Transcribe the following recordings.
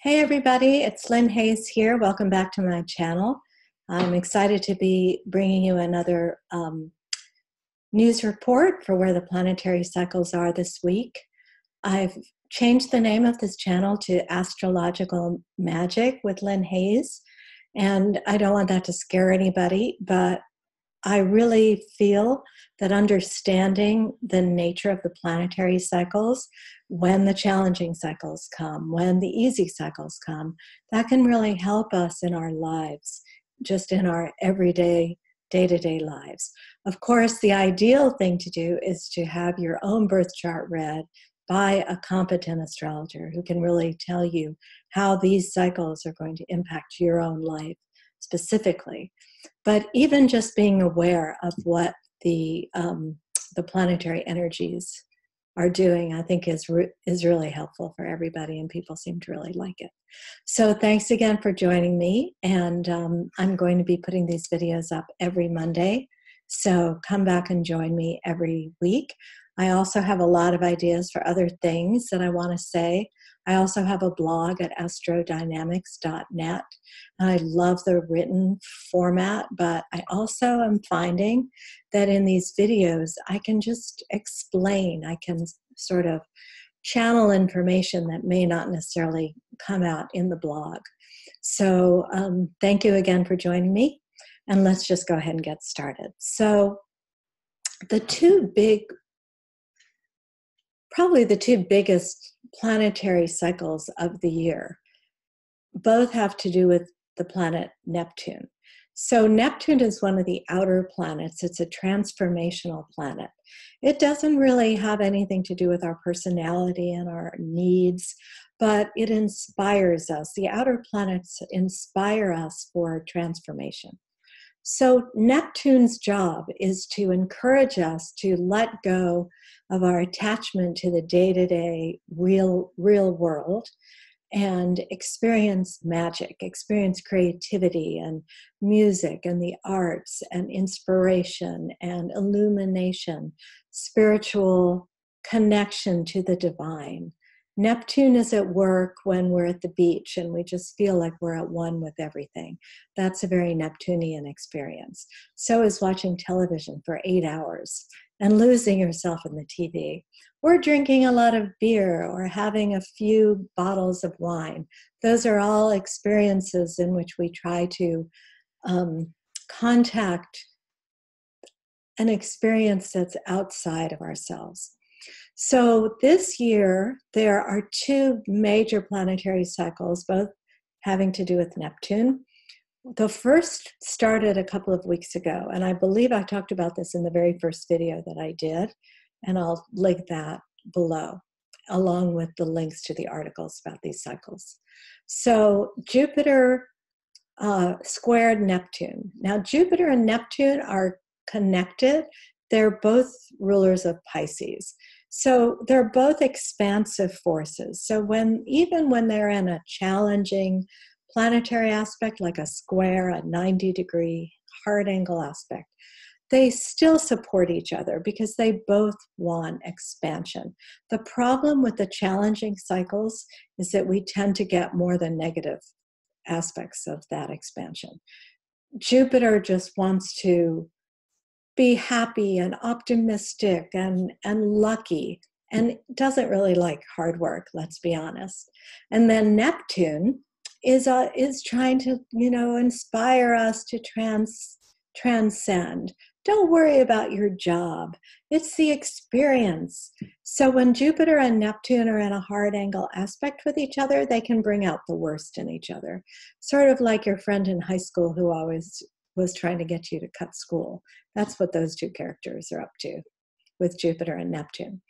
Hey everybody, it's Lynn Hayes here. Welcome back to my channel. I'm excited to be bringing you another news report for where the planetary cycles are this week. I've changed the name of this channel to Astrological Magic with Lynn Hayes, and I don't want that to scare anybody, but I really feel that understanding the nature of the planetary cycles, when the challenging cycles come, when the easy cycles come, that can really help us in our lives, just in our everyday, day-to-day lives. Of course, the ideal thing to do is to have your own birth chart read by a competent astrologer who can really tell you how these cycles are going to impact your own life specifically. But even just being aware of what the planetary energies are doing, I think is really helpful for everybody, and people seem to really like it. So thanks again for joining me, and I'm going to be putting these videos up every Monday, so come back and join me every week. I also have a lot of ideas for other things that I want to say. I also have a blog at astrodynamics.net. I love the written format, but I also am finding that in these videos, I can just explain, I can sort of channel information that may not necessarily come out in the blog. So thank you again for joining me, and let's just go ahead and get started. So probably the two biggest planetary cycles of the year both have to do with the planet Neptune. So Neptune is one of the outer planets. It's a transformational planet. It doesn't really have anything to do with our personality and our needs, but it inspires us. The outer planets inspire us for transformation. So Neptune's job is to encourage us to let go of our attachment to the day-to-day real world and experience magic, experience creativity and music and the arts and inspiration and illumination, spiritual connection to the divine. Neptune is at work when we're at the beach and we just feel like we're at one with everything. That's a very Neptunian experience. So is watching television for 8 hours and losing yourself in the TV, or drinking a lot of beer, or having a few bottles of wine. Those are all experiences in which we try to contact an experience that's outside of ourselves. So this year, there are two major planetary cycles, both having to do with Neptune. The first started a couple of weeks ago, and I believe I talked about this in the very first video that I did, and I'll link that below, along with the links to the articles about these cycles. So Jupiter squared Neptune. Now, Jupiter and Neptune are connected. They're both rulers of Pisces. So they're both expansive forces. So even when they're in a challenging planetary aspect, like a square, a 90-degree hard angle aspect, they still support each other because they both want expansion. The problem with the challenging cycles is that we tend to get more than negative aspects of that expansion. Jupiter just wants to be happy and optimistic and lucky, and doesn't really like hard work, let's be honest. And then Neptune is trying to, inspire us to transcend. Don't worry about your job. It's the experience. So when Jupiter and Neptune are in a hard angle aspect with each other, they can bring out the worst in each other. Sort of like your friend in high school who always was trying to get you to cut school. That's what those two characters are up to with Jupiter and Neptune.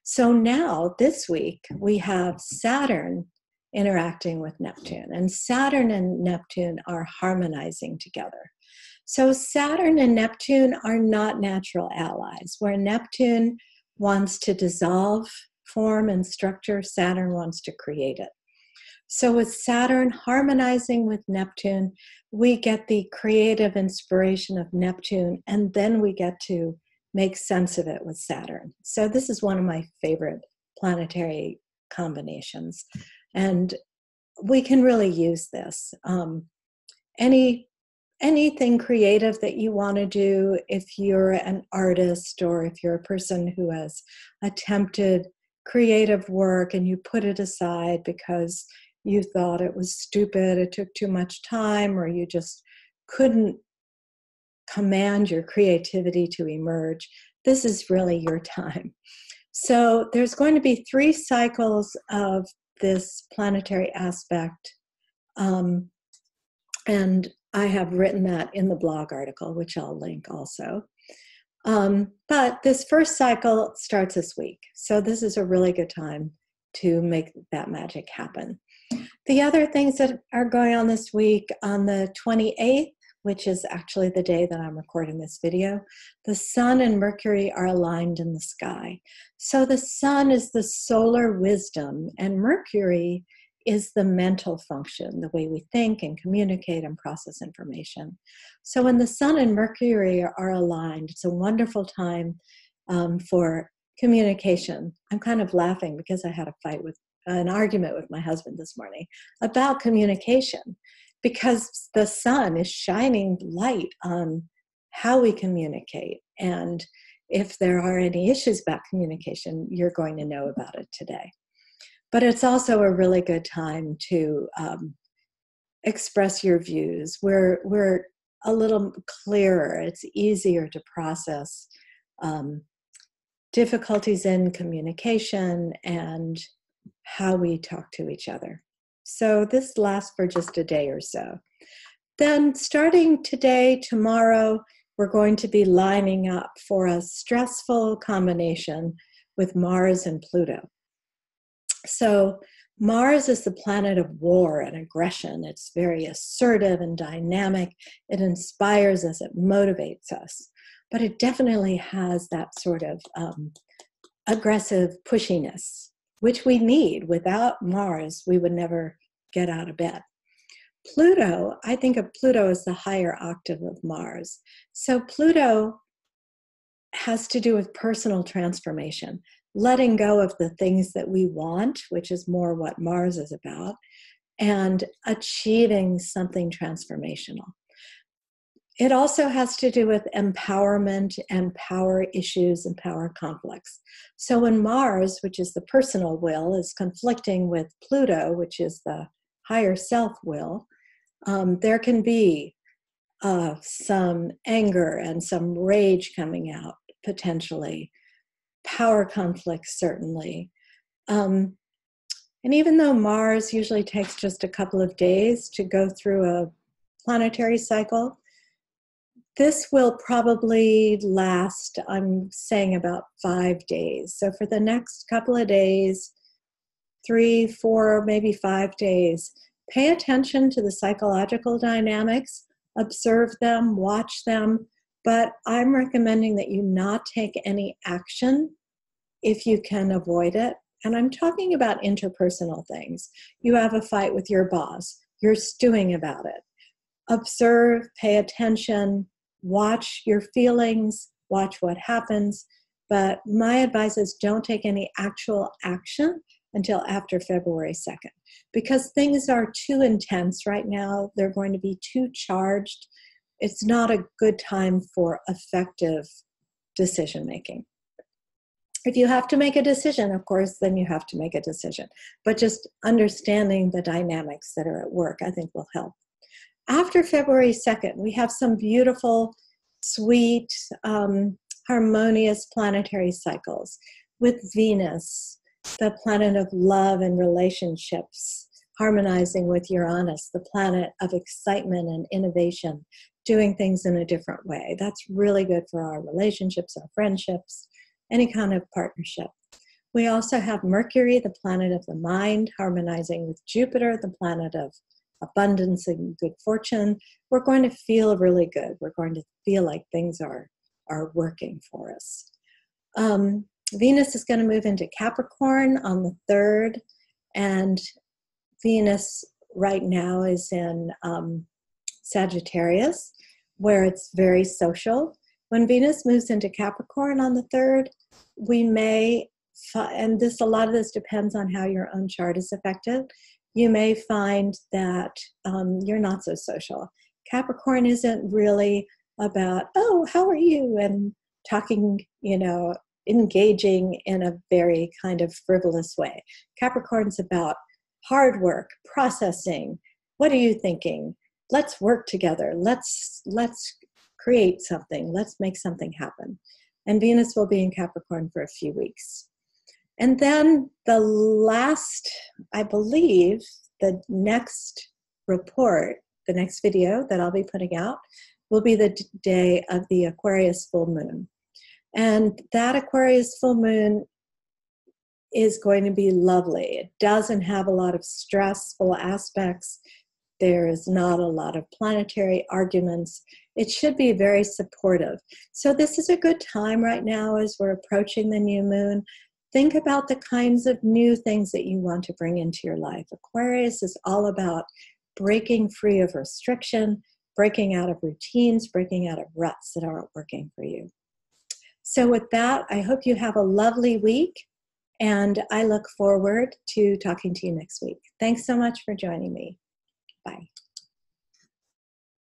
So now, this week, we have Saturn interacting with Neptune, and Saturn and Neptune are harmonizing together. So Saturn and Neptune are not natural allies. Where Neptune wants to dissolve form and structure, Saturn wants to create it. So with Saturn harmonizing with Neptune, we get the creative inspiration of Neptune, and then we get to make sense of it with Saturn. So this is one of my favorite planetary combinations. And we can really use this. Anything creative that you want to do, if you're an artist or if you're a person who has attempted creative work and you put it aside because you thought it was stupid, it took too much time, or you just couldn't command your creativity to emerge, this is really your time. So there's going to be 3 cycles of this planetary aspect. And I have written that in the blog article, which I'll link also. But this first cycle starts this week. So this is a really good time to make that magic happen. The other things that are going on this week, on the 28th, which is actually the day that I'm recording this video, the Sun and Mercury are aligned in the sky. So the Sun is the solar wisdom, and Mercury is the mental function, the way we think and communicate and process information. So when the Sun and Mercury are aligned, it's a wonderful time for communication. I'm kind of laughing because I had an argument with my husband this morning about communication, because the sun is shining light on how we communicate. And if there are any issues about communication, you're going to know about it today. But it's also a really good time to express your views. We're a little clearer. It's easier to process difficulties in communication and how we talk to each other. So this lasts for just a day or so. Then starting today, tomorrow, we're going to be lining up for a stressful combination with Mars and Pluto. So Mars is the planet of war and aggression. It's very assertive and dynamic. It inspires us, it motivates us. But it definitely has that sort of aggressive pushiness, which we need. Without Mars, we would never get out of bed. Pluto, I think of Pluto as the higher octave of Mars. So Pluto has to do with personal transformation, letting go of the things that we want, which is more what Mars is about, and achieving something transformational. It also has to do with empowerment and power issues and power conflicts. So when Mars, which is the personal will, is conflicting with Pluto, which is the higher self will, there can be some anger and some rage coming out, potentially. Power conflicts, certainly. And even though Mars usually takes just a couple of days to go through a planetary cycle, this will probably last, I'm saying, about 5 days. So for the next couple of days, 3, 4, maybe 5 days, pay attention to the psychological dynamics, observe them, watch them, but I'm recommending that you not take any action if you can avoid it. And I'm talking about interpersonal things. You have a fight with your boss, you're stewing about it. Observe, pay attention, watch your feelings, watch what happens. But my advice is don't take any actual action until after February 2nd, because things are too intense right now. They're going to be too charged. It's not a good time for effective decision making. If you have to make a decision, of course, then you have to make a decision. But just understanding the dynamics that are at work, I think, will help. After February 2nd, we have some beautiful, sweet, harmonious planetary cycles with Venus, the planet of love and relationships, harmonizing with Uranus, the planet of excitement and innovation, doing things in a different way. That's really good for our relationships, our friendships, any kind of partnership. We also have Mercury, the planet of the mind, harmonizing with Jupiter, the planet of abundance and good fortune. We're going to feel really good. We're going to feel like things are working for us. Venus is going to move into Capricorn on the 3rd, and Venus right now is in Sagittarius, where it's very social. When Venus moves into Capricorn on the 3rd, we may, and a lot of this depends on how your own chart is affected, you may find that you're not so social. Capricorn isn't really about, oh, how are you? And talking, engaging in a very kind of frivolous way. Capricorn's about hard work, processing. What are you thinking? Let's work together. Let's create something. Let's make something happen. And Venus will be in Capricorn for a few weeks. And then the last, I believe, the next report, the next video that I'll be putting out will be the day of the Aquarius full moon. And that Aquarius full moon is going to be lovely. It doesn't have a lot of stressful aspects. There is not a lot of planetary arguments. It should be very supportive. So this is a good time right now as we're approaching the new moon. Think about the kinds of new things that you want to bring into your life. Aquarius is all about breaking free of restriction, breaking out of routines, breaking out of ruts that aren't working for you. So with that, I hope you have a lovely week, and I look forward to talking to you next week. Thanks so much for joining me. Bye.